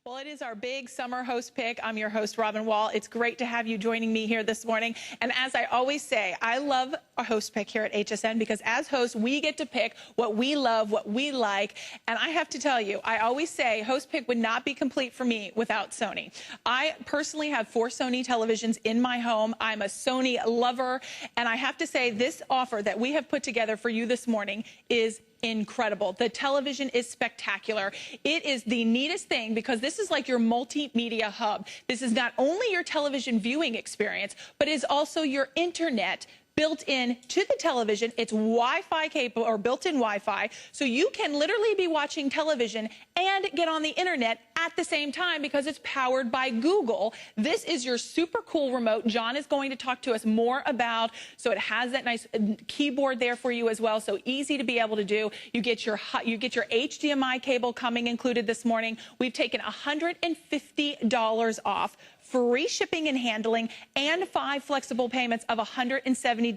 Well, it is our big summer host pick. I'm your host, Robin Wall. It's great to have you joining me here this morning. And as I always say, I love a host pick here at HSN because as hosts, we get to pick what we love, what we like. And I have to tell you, I always say host pick would not be complete for me without Sony. I personally have 4 Sony televisions in my home. I'm a Sony lover. And I have to say this offer that we have put together for you this morning is incredible. The television is spectacular. It is the neatest thing because this is like your multimedia hub. This is not only your television viewing experience, but is also your internet built in to the television. It's Wi-Fi capable or built-in Wi-Fi, so you can literally be watching television and get on the internet at the same time because it's powered by Google. This is your super cool remote. John is going to talk to us more about, so it has that nice keyboard there for you as well, so easy to be able to do. You get your HDMI cable coming included this morning. We've taken $150 off, free shipping and handling, and 5 flexible payments of $170.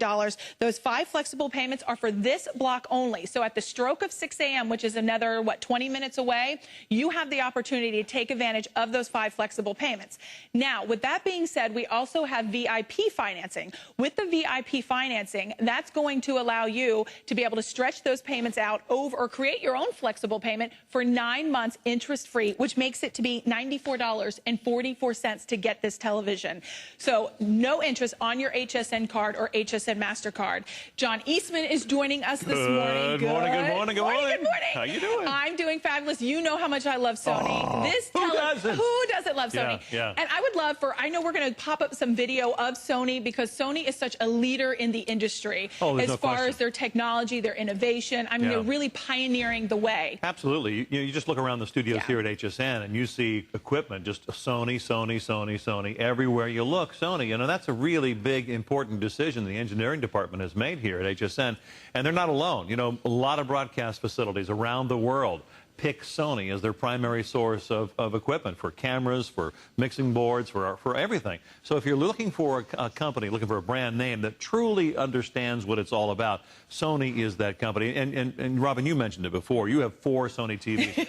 Those 5 flexible payments are for this block only. So at the stroke of 6 a.m., which is another, 20 minutes away, you have the opportunity to take advantage of those 5 flexible payments. Now, with that being said, we also have VIP financing. With the VIP financing, that's going to allow you to be able to stretch those payments out over or create your own flexible payment for 9 months interest-free, which makes it to be $94.44 to get this television. So no interest on your HSN card or HSN MasterCard. John Eastman is joining us this morning. Good morning. Good morning. How you doing? I'm doing fabulous. You know how much I love Sony. Who doesn't? Who doesn't love Sony? Yeah. And I would love I know we're going to pop up some video of Sony because Sony is such a leader in the industry as far as their technology, their innovation. I mean, they're really pioneering the way. Absolutely. You just look around the studios here at HSN and you see equipment, just Sony, Sony, Sony, Sony. Everywhere you look, Sony. You know, that's a really big, important decision the engineering department has made here at HSN. And they're not alone. You know, a lot of broadcast facilities around the world pick Sony as their primary source of equipment for cameras, for mixing boards, for everything. So if you're looking for a company, looking for a brand name that truly understands what it's all about, Sony is that company. And Robin, you mentioned it before. You have 4 Sony TVs.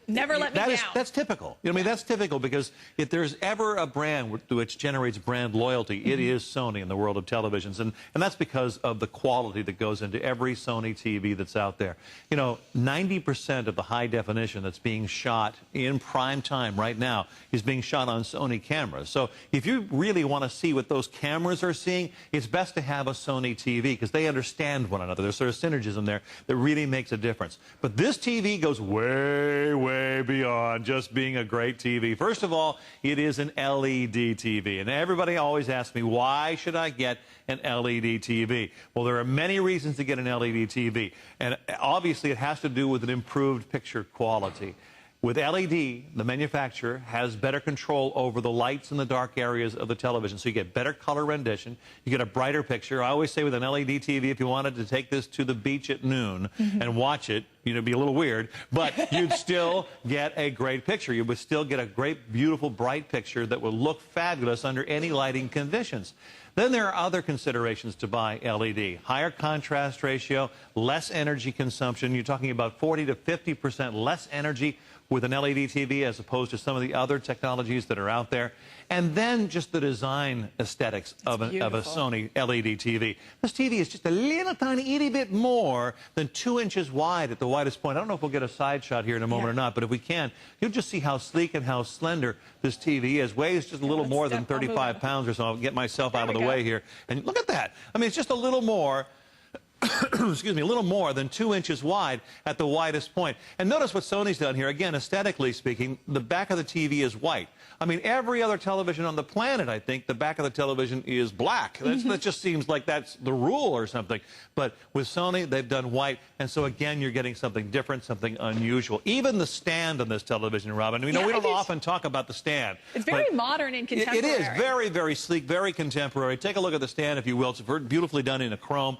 Never let me down. That's typical. You know, I mean, that's typical because if there's ever a brand which generates brand loyalty, it is Sony in the world of televisions. And that's because of the quality that goes into every Sony TV that's out there. You know, 90% of the high definition that's being shot in prime time right now is being shot on Sony cameras. So if you really want to see what those cameras are seeing, it's best to have a Sony TV because they understand one another. There's sort of synergism there that really makes a difference. But this TV goes way, way beyond just being a great TV. First of all, it is an LED TV. And everybody always asks me, why should I get an LED TV? Well, there are many reasons to get an LED TV. And obviously, it has to do with an improved picture quality. With LED, the manufacturer has better control over the lights in the dark areas of the television, so you get better color rendition, you get a brighter picture. I always say with an LED TV, if you wanted to take this to the beach at noon and watch it, you know, it'd be a little weird, but you'd still get a great picture. You would still get a great, beautiful, bright picture that would look fabulous under any lighting conditions. Then there are other considerations to buy LED. Higher contrast ratio, less energy consumption. You're talking about 40 to 50% less energy with an LED TV as opposed to some of the other technologies that are out there. And then just the design aesthetics of a Sony LED TV. This TV is just a little tiny, itty bit more than 2 inches wide at the widest point. I don't know if we'll get a side shot here in a moment or not, but if we can, you'll just see how sleek and how slender this TV is. Weighs just a little more than 35 pounds or so. I'll get myself out of the way here. And look at that. I mean, it's just a little more excuse me, a little more than 2 inches wide at the widest point. And notice what Sony's done here. Again, aesthetically speaking, the back of the TV is white. I mean, every other television on the planet, I think, the back of the television is black. That just seems like that's the rule or something. But with Sony, they've done white. And so, again, you're getting something different, something unusual. Even the stand on this television, Robin. We don't often talk about the stand. It's very modern and contemporary. It is very, very sleek, very contemporary. Take a look at the stand, if you will. It's beautifully done in a chrome.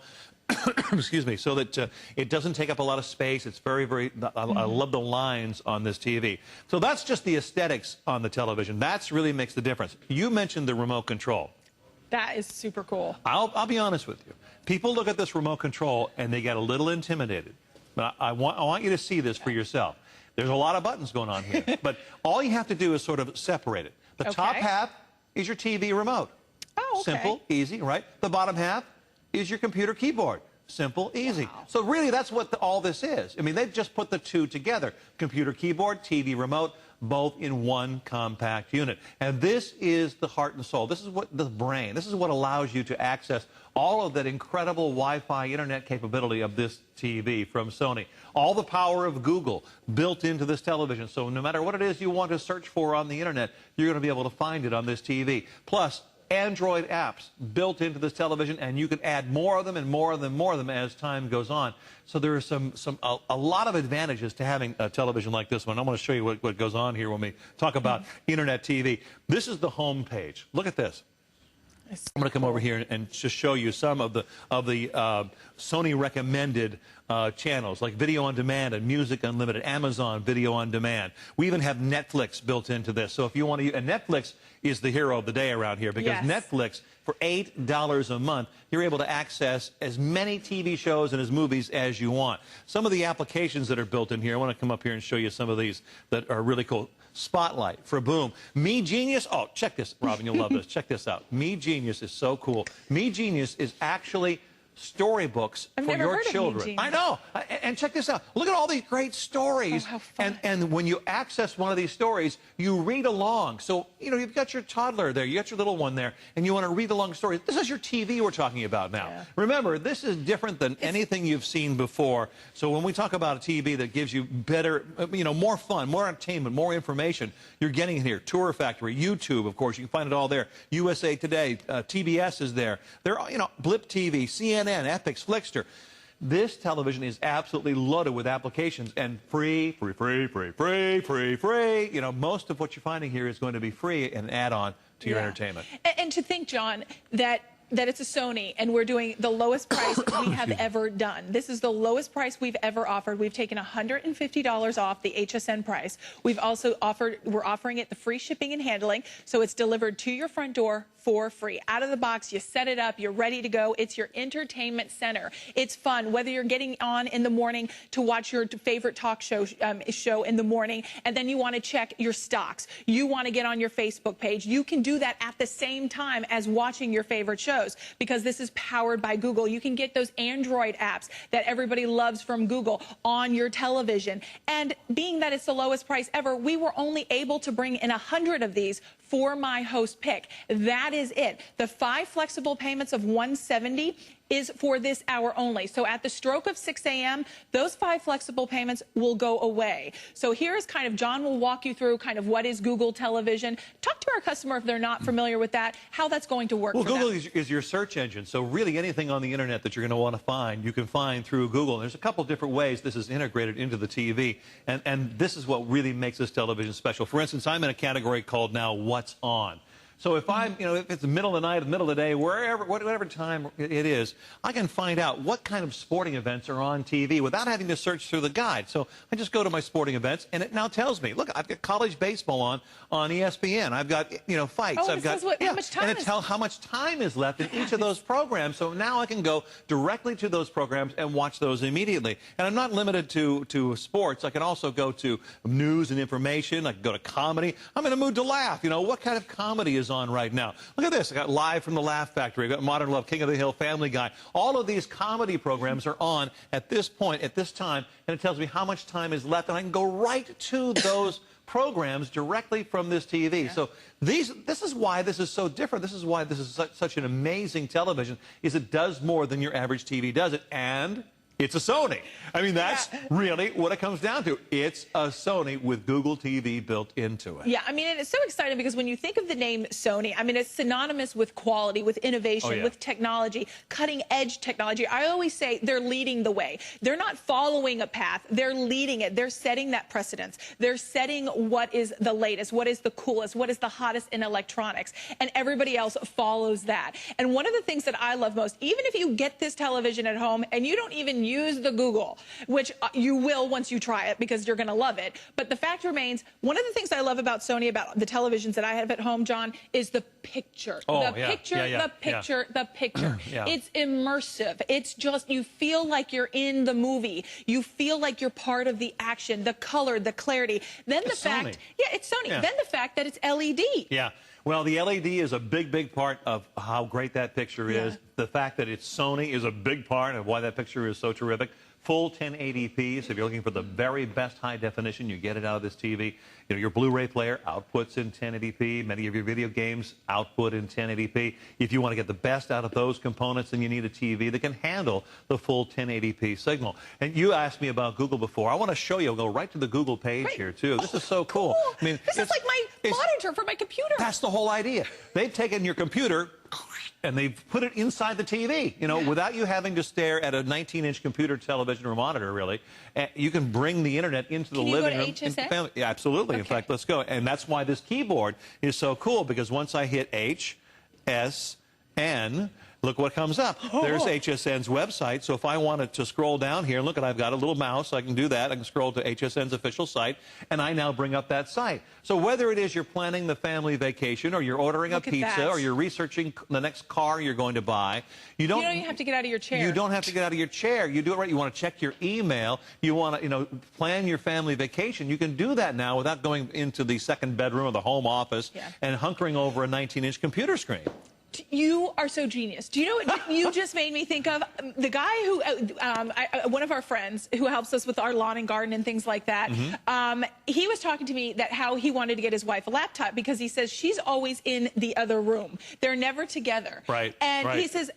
Excuse me, so that it doesn't take up a lot of space. It's very, very, I love the lines on this TV. So that's just the aesthetics on the television. That's really makes the difference. You mentioned the remote control. That is super cool. I'll be honest with you. People look at this remote control and they get a little intimidated. But I want you to see this for yourself. There's a lot of buttons going on here. But all you have to do is sort of separate it. The top half is your TV remote. Oh, okay. Simple, easy, right? The bottom half is your computer keyboard. Simple, easy. Wow. So really, that's what all this is. I mean, they've just put the two together. Computer keyboard, TV remote, both in one compact unit. And this is the heart and soul. This is what the brain, this is what allows you to access all of that incredible Wi-Fi internet capability of this TV from Sony. All the power of Google built into this television. So no matter what it is you want to search for on the internet, you're going to be able to find it on this TV. Plus, Android apps built into this television, and you can add more of them and more of them, more of them as time goes on. So there are a lot of advantages to having a television like this one. I'm going to show you what goes on here when we talk about Internet TV. This is the home page. Look at this. I'm going to come over here and just show you some of the Sony recommended channels, like Video on Demand and Music Unlimited, Amazon Video on Demand. We even have Netflix built into this. So if you want to use, and Netflix is the hero of the day around here, because Netflix, for $8 a month, you're able to access as many TV shows and as movies as you want. Some of the applications that are built in here, I want to come up here and show you some of these that are really cool. Spotlight for Boom. Me Genius. Oh, check this, Robin. You'll love this. Check this out. Me Genius is so cool. Me Genius is actually storybooks for your children. I know. And check this out. Look at all these great stories. Oh, how fun. And when you access one of these stories, you read along. So, you know, you've got your toddler there, you got your little one there, and you want to read along stories. This is your TV we're talking about now. Yeah. Remember, this is different than anything you've seen before. So when we talk about a TV that gives you better, you know, more fun, more entertainment, more information, you're getting it here. Tour Factory, YouTube, of course, you can find it all there. USA Today, TBS is there. There are, you know, Blip TV, CNN, Epix, Flickster. This television is absolutely loaded with applications and free. You know, most of what you're finding here is going to be free and add-on to your entertainment. And to think, John, that it's a Sony, and we're doing the lowest price we have ever done. This is the lowest price we've ever offered. We've taken $150 off the HSN price. We're offering it the free shipping and handling, so it's delivered to your front door for free. Out of the box, you set it up, you're ready to go. It's your entertainment center. It's fun, whether you're getting on in the morning to watch your favorite talk show in the morning, and then you want to check your stocks. You want to get on your Facebook page. You can do that at the same time as watching your favorite shows, because this is powered by Google. You can get those Android apps that everybody loves from Google on your television. And being that it's the lowest price ever, we were only able to bring in 100 of these for my host pick. That is it. The 5 flexible payments of $170 is for this hour only. So at the stroke of 6 a.m., those 5 flexible payments will go away. So here's kind of, John will walk you through kind of what is Google Television. Talk to our customer if they're not familiar with that, how that's going to work for them. Well, Google is your search engine. So really anything on the internet that you're going to want to find, you can find through Google. And there's a couple different ways this is integrated into the TV. And this is what really makes this television special. For instance, I'm in a category called now What's On. So if I'm, you know, if it's the middle of the night, the middle of the day, whatever time it is, I can find out what kind of sporting events are on TV without having to search through the guide. So I just go to my sporting events, and it now tells me, look, I've got college baseball on ESPN. I've got, you know, fights. Oh, I've got how much time and it tells how much time is left in each of those programs. So now I can go directly to those programs and watch those immediately. And I'm not limited to sports. I can also go to news and information. I can go to comedy. I'm in a mood to laugh. You know, what kind of comedy is on right now? Look at this. I got Live from the Laugh Factory. I got Modern Love, King of the Hill, Family Guy. All of these comedy programs are on at this point, at this time, and it tells me how much time is left, and I can go right to those programs directly from this TV. Yeah. So this is why this is so different. This is why this is such an amazing television, is it does more than your average TV does it, and it's a Sony. I mean, that's really what it comes down to. It's a Sony with Google TV built into it. Yeah, I mean, and it's so exciting because when you think of the name Sony, I mean, it's synonymous with quality, with innovation, with technology, cutting-edge technology. I always say they're leading the way. They're not following a path. They're leading it. They're setting that precedence. They're setting what is the latest, what is the coolest, what is the hottest in electronics, and everybody else follows that. And one of the things that I love most, even if you get this television at home and you don't even use the Google, which you will once you try it because you're going to love it. But the fact remains, one of the things I love about Sony, about the televisions that I have at home, John, is the picture. Oh, the yeah. picture, Yeah. the picture, the picture. Yeah. It's immersive. It's just, you feel like you're in the movie. You feel like you're part of the action, the color, the clarity. Then It's the fact, Sony. yeah, it's Sony. Yeah. Then the fact that it's LED. Yeah. Well, the LED is a big, big part of how great that picture is. Yeah. The fact that it's Sony is a big part of why that picture is so terrific. Full 1080p, so if you're looking for the very best high definition, you get it out of this TV. You know, your Blu-ray player outputs in 1080p. Many of your video games output in 1080p. If you want to get the best out of those components, then you need a TV that can handle the full 1080p signal. And you asked me about Google before. I want to show you. I'll go right to the Google page here, too. This is so cool. I mean, this is like my monitor for my computer. That's the whole idea. They've taken your computer and they've put it inside the TV, you know, without you having to stare at a 19-inch computer, television, or monitor, really. You can bring the internet into the living room. Can you go to HSN? Yeah, absolutely. Okay. In fact, let's go. And that's why this keyboard is so cool, because once I hit H, S, N, look what comes up. There's HSN's website. So if I wanted to scroll down here, look, I've got a little mouse. I can do that. I can scroll to HSN's official site, and I now bring up that site. So whether it is you're planning the family vacation, or you're ordering a pizza, or you're researching the next car you're going to buy, you don't have to get out of your chair. You don't have to get out of your chair. You do it right. You want to check your email. You want to, you know, plan your family vacation. You can do that now without going into the second bedroom or the home office and hunkering over a 19-inch computer screen. You are so genius. Do you know what you just made me think of? The guy who, one of our friends who helps us with our lawn and garden and things like that, he was talking to me that how he wanted to get his wife a laptop because he says she's always in the other room. They're never together. Right. And he says,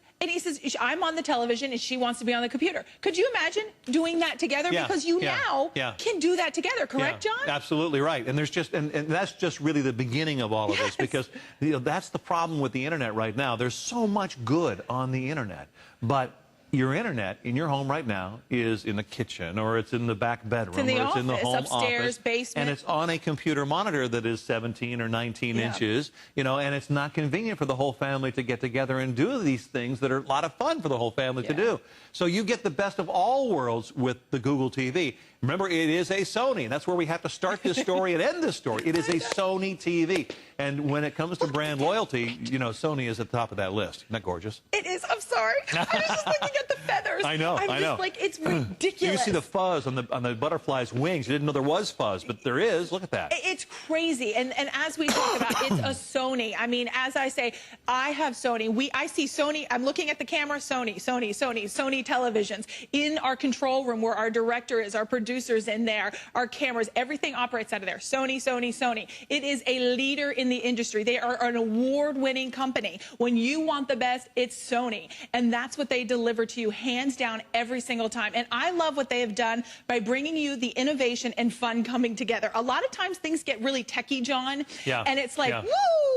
I'm on the television and she wants to be on the computer. Could you imagine doing that together? Because you now can do that together, correct, John? Absolutely right. And there's just, and that's just really the beginning of all of this, because you know, that's the problem with the internet right now. There's so much good on the internet, but your internet in your home right now is in the kitchen, or it's in the back bedroom, it's in the or it's in the home upstairs, office, basement, and it's on a computer monitor that is 17 or 19 inches, you know, and it's not convenient for the whole family to get together and do these things that are a lot of fun for the whole family to do. So you get the best of all worlds with the Google TV. Remember, it is a Sony, and that's where we have to start this story and end this story. It is a Sony TV. And when it comes to brand loyalty, you know, Sony is at the top of that list. Isn't that gorgeous? It is. I'm sorry. I was just looking at the feathers. I know. I'm just like, it's ridiculous. You see the fuzz on the butterfly's wings. You didn't know there was fuzz, but there is. Look at that. It's crazy. And as we talk about, it's a Sony. I mean, as I say, I have Sony. I see Sony. I'm looking at the camera. Sony televisions. In our control room where our director is, our producers in there, our cameras, everything operates out of there. Sony. It is a leader in the industry. They are an award-winning company. When you want the best, it's Sony. And that's what they deliver to you, hands down, every single time. And I love what they have done by bringing you the innovation and fun coming together. A lot of times things get really techie, John. And it's like, woo,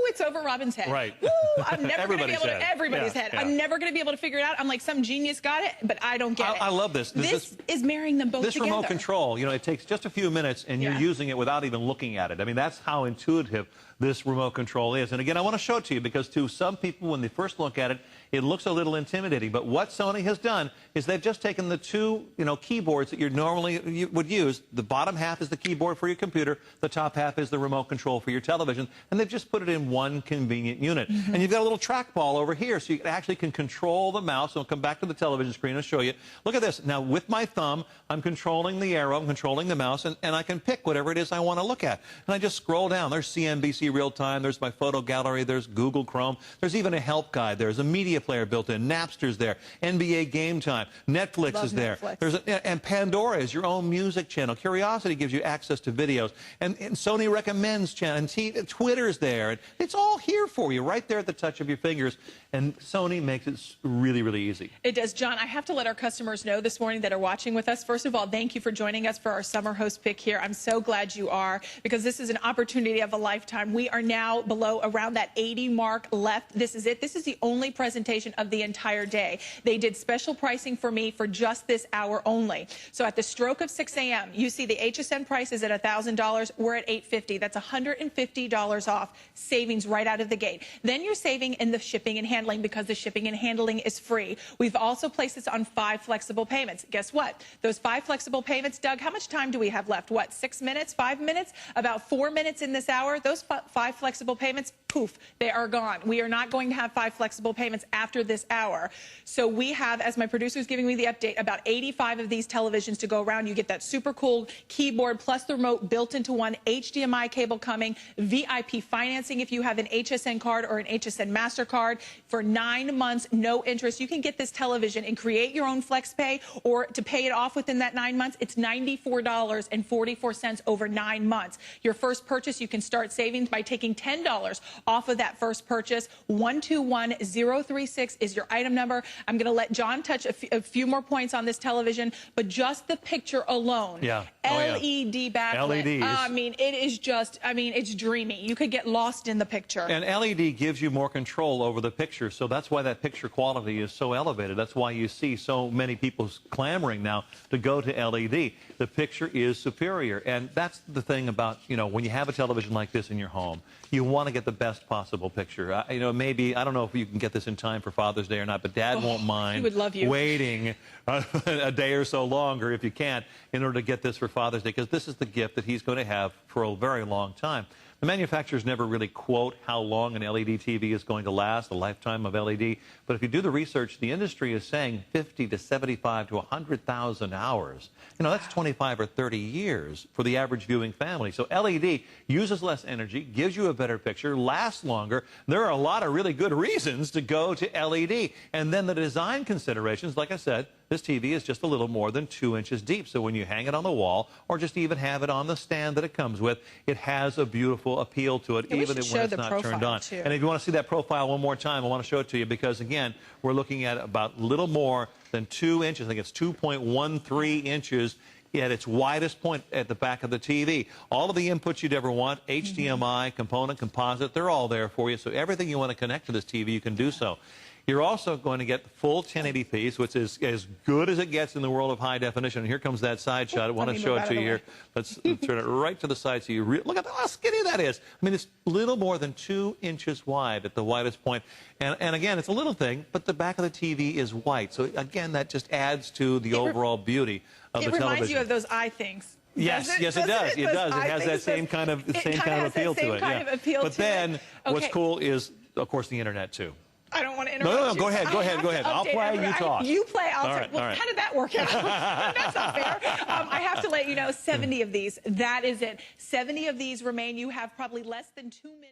it's over Robin's head. Right. Woo, I'm never going to be able to, everybody's head. I'm never going to be able to figure it out. I'm like, some genius got it, but I don't get it. I love this. This is marrying them both together. This remote control, you know, it takes just a few minutes and you're using it without even looking at it. I mean, that's how intuitive this remote control is. And again, I want to show it to you because to some people, when they first look at it, it looks a little intimidating. But what Sony has done is they've just taken the two, you know, keyboards that you normally would use. The bottom half is the keyboard for your computer. The top half is the remote control for your television. And they've just put it in one convenient unit. And you've got a little trackball over here, so you actually can control the mouse. So I'll come back to the television screen and show you. Look at this. Now, with my thumb, I'm controlling the arrow, I'm controlling the mouse, and I can pick whatever it is I want to look at. And I just scroll down. There's CNBC Real Time. There's my photo gallery. There's Google Chrome. There's even a help guide. There's a media player built in. Napster's there. NBA Game Time. Netflix is there. There's and Pandora is your own music channel. Curiosity gives you access to videos. And Sony recommends channel. And Twitter's there. And it's all here for you right there at the touch of your fingers. And Sony makes it really, really easy. It does. John, I have to let our customers know this morning that are watching with us. First of all, thank you for joining us for our summer host pick here. I'm so glad you are, because this is an opportunity of a lifetime. We are now below around that 80 mark left. This is it. This is the only presentation of the entire day. They did special pricing for me for just this hour only. So at the stroke of 6 a.m., you see the HSN price is at $1,000. We're at $850. That's $150 off. Savings right out of the gate. Then you're saving in the shipping and handling, because the shipping and handling is free. We've also placed this on 5 flexible payments. Guess what? Those 5 flexible payments, Doug, how much time do we have left? What, 6 minutes, 5 minutes? About 4 minutes in this hour. Those 5 flexible payments, poof, they are gone. We are not going to have 5 flexible payments after this hour. So we have, as my producer is giving me the update, about 85 of these televisions to go around. You get that super cool keyboard plus the remote built into one, HDMI cable coming, VIP financing if you have an HSN card or an HSN MasterCard for 9 months, no interest. You can get this television and create your own flex pay, or to pay it off within that 9 months, it's $94.44 over 9 months. Your first purchase, you can start saving by taking $10 off of that first purchase. 121036 is your item number. I'm going to let John touch a few more points on this television, but just the picture alone. Yeah. LED backlit. LED I mean, it is just, I mean, it's dreamy. You could get lost in the picture. And LED gives you more control over the picture, so that's why that picture quality is so elevated. That's why you see so many people clamoring now to go to LED. The picture is superior, and that's the thing about, you know, when you have a television like this in your home, you want to get the best possible picture. You know, maybe, I don't know if you can get this in time for Father's Day or not, but Dad won't mind he would love you. waiting a day or so longer, if you can, in order to get this for Father's Day, because this is the gift that he's going to have for a very long time. The manufacturers never really quote how long an LED TV is going to last, the lifetime of LED. But if you do the research, the industry is saying 50 to 75 to 100,000 hours. You know, that's 25 or 30 years for the average viewing family. So LED uses less energy, gives you a better picture, lasts longer. There are a lot of really good reasons to go to LED. And then the design considerations, like I said, this TV is just a little more than 2 inches deep. So when you hang it on the wall or just even have it on the stand that it comes with, it has a beautiful appeal to it, even when it's not turned on. Too. And if you want to see that profile one more time, I want to show it to you because, again, we're looking at about little more than 2 inches. I think it's 2.13 inches at its widest point at the back of the TV. All of the inputs you'd ever want, HDMI, component, composite, they're all there for you. So everything you want to connect to this TV, you can do so. You're also going to get the full 1080p, which is as good as it gets in the world of high definition. And here comes that side shot. I want to show it to you here. Let's turn it right to the side so you look at how skinny that is. I mean, it's a little more than 2 inches wide at the widest point. And again, it's a little thing, but the back of the TV is white. So again, that just adds to the overall beauty of the television. It reminds you of those eye things. Yes, it does. It does. It has that same kind of appeal to it. But then what's cool is, of course, the internet too. I don't want to interrupt No, go ahead. I'll play, you talk. You play, I'll talk. Well, all right. how did that work out? That's not fair. I have to let you know, 70 of these, that is it. 70 of these remain. You have probably less than 2 minutes.